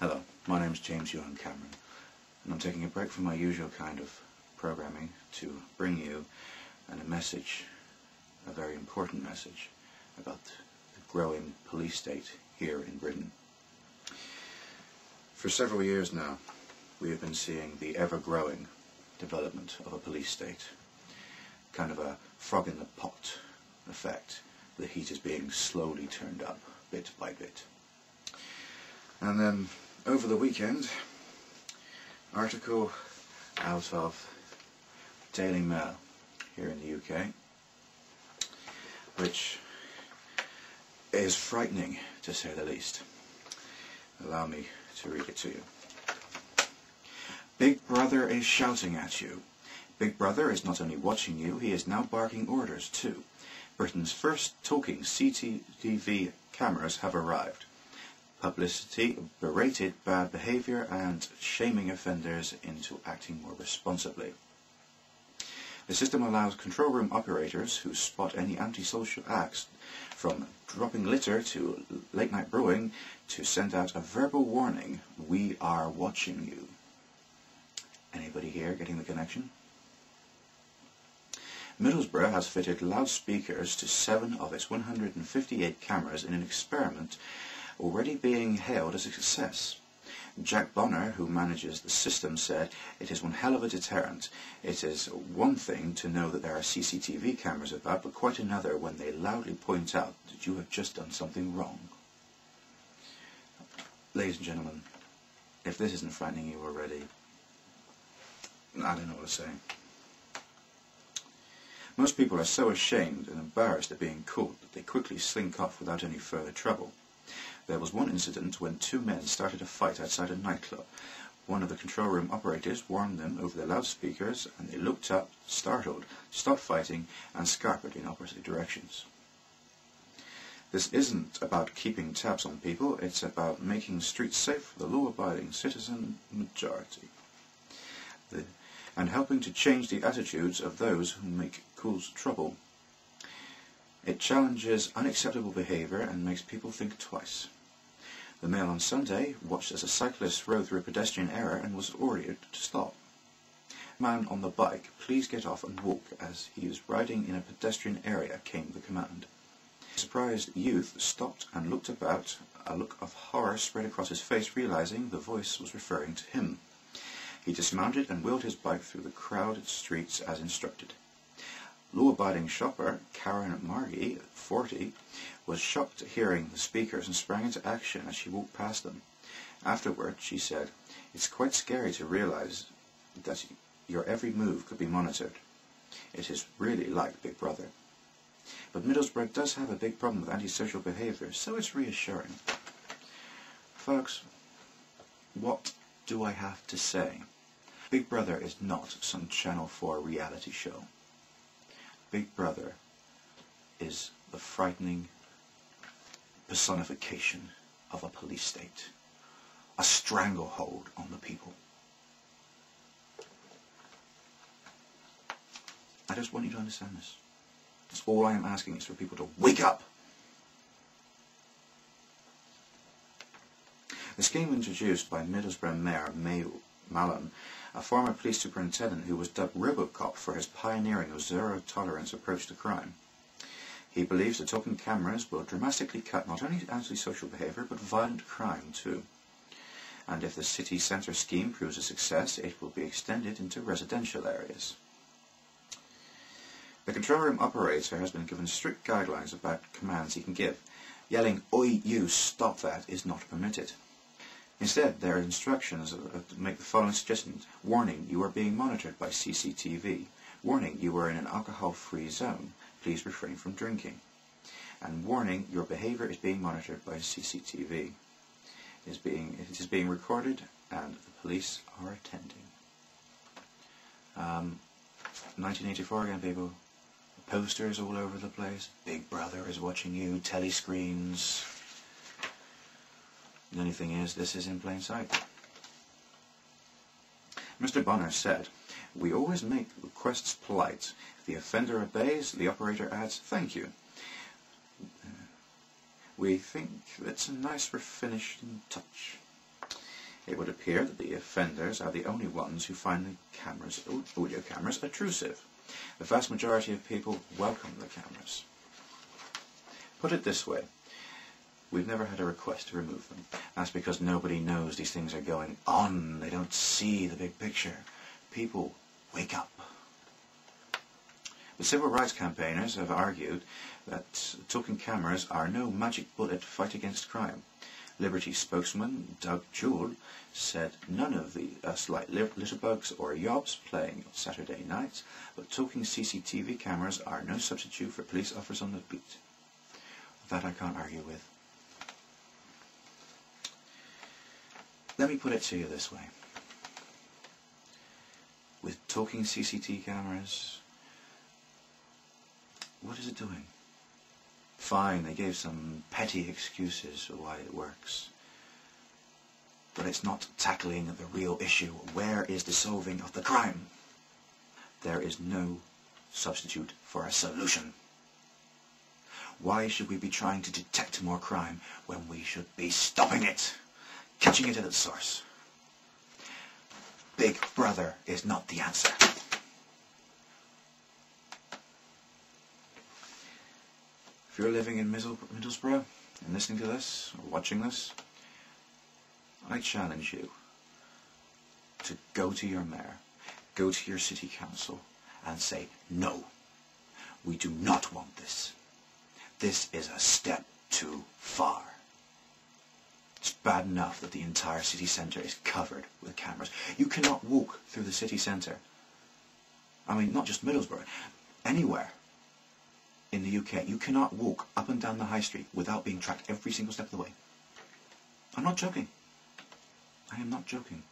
Hello, my name is James Johan Cameron, and I'm taking a break from my usual kind of programming to bring you a message, a very important message, about the growing police state here in Britain. For several years now, we have been seeing the ever-growing development of a police state, kind of a frog in the pot effect. The heat is being slowly turned up, bit by bit. And then, over the weekend, article out of Daily Mail here in the UK, which is frightening to say the least. Allow me to read it to you. Big Brother is shouting at you. Big Brother is not only watching you, he is now barking orders too. Britain's first talking CCTV cameras have arrived. Publicity berated bad behaviour and shaming offenders into acting more responsibly. The system allows control room operators who spot any antisocial acts, from dropping litter to late night brewing, to send out a verbal warning, "We are watching you." Anybody here getting the connection? Middlesbrough has fitted loudspeakers to 7 of its 158 cameras in an experiment already being hailed as a success. Jack Bonner, who manages the system, said, "It is one hell of a deterrent. It is one thing to know that there are CCTV cameras about, but quite another when they loudly point out that you have just done something wrong." Ladies and gentlemen, if this isn't frightening you already, I don't know what to say. Most people are so ashamed and embarrassed at being caught that they quickly slink off without any further trouble. There was one incident when 2 men started a fight outside a nightclub. One of the control room operators warned them over the loudspeakers, and they looked up, startled, stopped fighting, and scarpered in opposite directions. This isn't about keeping tabs on people, it's about making streets safe for the law-abiding citizen majority. And helping to change the attitudes of those who cause trouble. It challenges unacceptable behaviour and makes people think twice. The Mail on Sunday watched as a cyclist rode through a pedestrian area and was ordered to stop. "Man on the bike, please get off and walk," as he was riding in a pedestrian area, came the command. The surprised youth stopped and looked about, a look of horror spread across his face, realizing the voice was referring to him. He dismounted and wheeled his bike through the crowded streets as instructed. Law-abiding shopper Karen Margie, 40, was shocked at hearing the speakers and sprang into action as she walked past them. Afterward, she said, "It's quite scary to realize that your every move could be monitored. It is really like Big Brother." But Middlesbrough does have a big problem with antisocial behaviour, so it's reassuring. Folks, what do I have to say? Big Brother is not some Channel 4 reality show. Big Brother is the frightening personification of a police state, a stranglehold on the people. I just want you to understand this. That's all I am asking, is for people to wake up. The scheme introduced by Middlesbrough Mayor Mallon, a former police superintendent who was dubbed Robocop for his pioneering of zero-tolerance approach to crime. He believes the talking cameras will dramatically cut not only antisocial behaviour, but violent crime too. And if the city centre scheme proves a success, it will be extended into residential areas. The control room operator has been given strict guidelines about commands he can give. Yelling, "Oi, you, stop that," is not permitted. Instead, there are instructions to make the following suggestions. Warning, you are being monitored by CCTV. Warning, you are in an alcohol-free zone. Please refrain from drinking. And warning, your behaviour is being monitored by CCTV. It is being recorded, and the police are attending. 1984 again, people. Posters all over the place. Big Brother is watching you. Telescreens. The only thing is, this is in plain sight. Mr. Bonner said, "We always make requests polite. If the offender obeys, the operator adds, 'Thank you.' We think it's a nice finishing touch." It would appear that the offenders are the only ones who find the audio cameras obtrusive. The vast majority of people welcome the cameras. Put it this way, we've never had a request to remove them. That's because nobody knows these things are going on. They don't see the big picture. People, wake up. The civil rights campaigners have argued that talking cameras are no magic bullet to fight against crime. Liberty spokesman Doug Jewell said none of us like litterbugs or yobs playing on Saturday nights, but talking CCTV cameras are no substitute for police officers on the beat. That I can't argue with. Let me put it to you this way. With talking CCTV cameras, what is it doing? Fine, they gave some petty excuses for why it works. But it's not tackling the real issue. Where is the solving of the crime? There is no substitute for a solution. Why should we be trying to detect more crime when we should be stopping it, catching it at its source? Big Brother is not the answer. If you're living in Middlesbrough and listening to this or watching this, I challenge you to go to your mayor, go to your city council and say, no, we do not want this. This is a step too far. It's bad enough that the entire city centre is covered with cameras. You cannot walk through the city centre. I mean, not just Middlesbrough, anywhere in the UK, you cannot walk up and down the high street without being tracked every single step of the way. I'm not joking. I am not joking.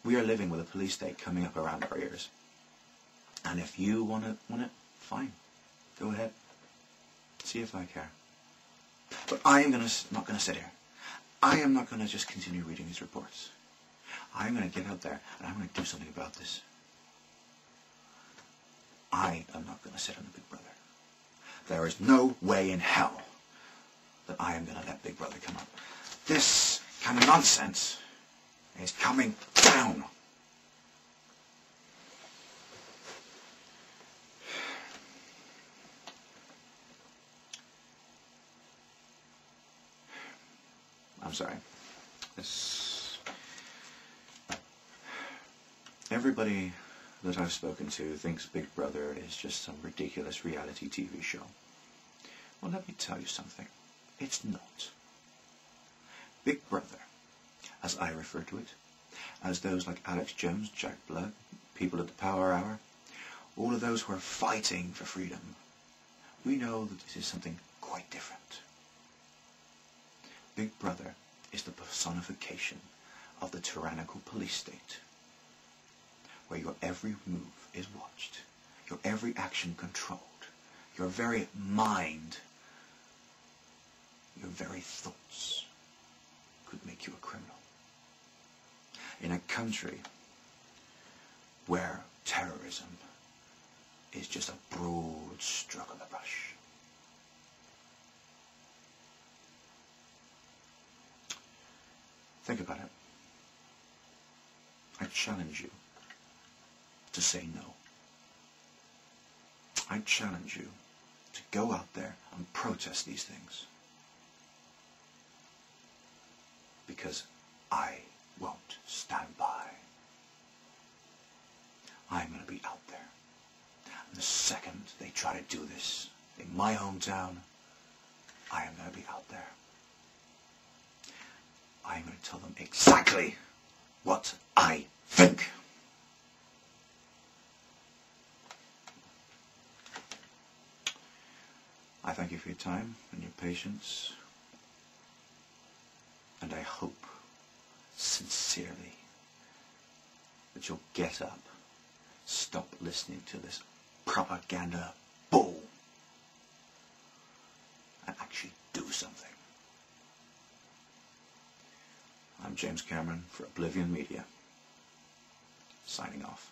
We are living with a police state coming up around our ears. And if you want it, fine. Go ahead. See if I care. But I am not going to sit here. I am not going to just continue reading these reports. I am going to get out there and I'm going to do something about this. I am not going to sit on the Big Brother. There is no way in hell that I am going to let Big Brother come up. This kind of nonsense is coming down. I'm sorry. Everybody that I've spoken to thinks Big Brother is just some ridiculous reality TV show. Well, let me tell you something. It's not. Big Brother, as I refer to it, as those like Alex Jones, Jack Blood, people at the Power Hour, all of those who are fighting for freedom, we know that this is something quite different. Big Brother is the personification of the tyrannical police state, where your every move is watched, your every action controlled, your very mind, your very thoughts could make you a criminal. In a country where terrorism is just a broad stroke of the brush. Think about it. I challenge you to say no. I challenge you to go out there and protest these things. Because I won't stand by. I'm going to be out there. And the second they try to do this in my hometown, I am going to be out there. I am going to tell them exactly what I think. I thank you for your time and your patience, and I hope sincerely that you'll get up, stop listening to this propaganda bull, and actually do something. I'm James Cameron for Oblivion Media, signing off.